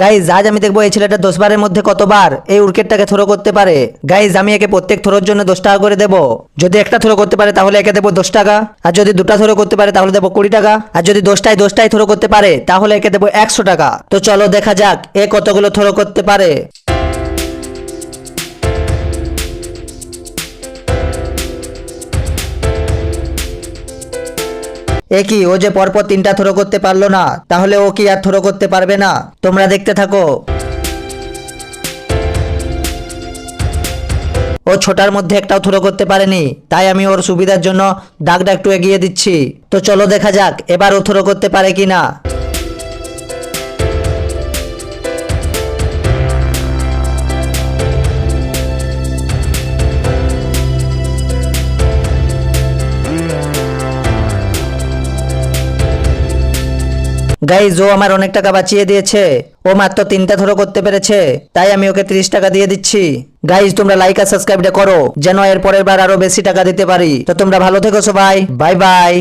Guys আজ আমি দেখবো এই ছেলেটা 10 বারের মধ্যে কতবার এই উইকেটটাকে থ্রো করতে পারে। গাইজ আমি একে প্রত্যেক থ্রোর জন্য 10 টাকা করে দেবো। যদি একটা থ্রো করতে পারে তাহলে একে দেবো 10 টাকা, আর যদি দুটা থ্রো করতে পারে তাহলে দেবো 20 টাকা, আর যদি 10টাই থ্রো করতে পারে তাহলে একে দেবো 100 টাকা। তো চলো দেখা যাক এ কতগুলো থ্রো করতে পারে। এ কি, ও যে পরপর 3টা থ্রো করতে পারলো না, তাহলে ও কি আর থ্রো করতে পারবে না? তোমরা দেখতে থাকো। ও ছোটার মধ্যে একটাও থ্রো করতে পারেনি, তাই আমি ওর সুবিধার জন্য দাগটা একটু এগিয়ে দিচ্ছি। তো চলো দেখা যাক এবার ও থ্রো করতে পারে কিনা। গাইজ ও আমার অনেক টাকা বাঁচিয়ে দিয়েছে। ও মাত্র 3টা থ্রো করতে পেরেছে, তাই আমি ওকে 30 টাকা দিয়ে দিচ্ছি। গাইজ তোমরা লাইক আর সাবস্ক্রাইবটা করো যেন এর পরের বার আরো বেশি টাকা দিতে পারি। তো তোমরা ভালো থেকো সবাই, বাই বাই।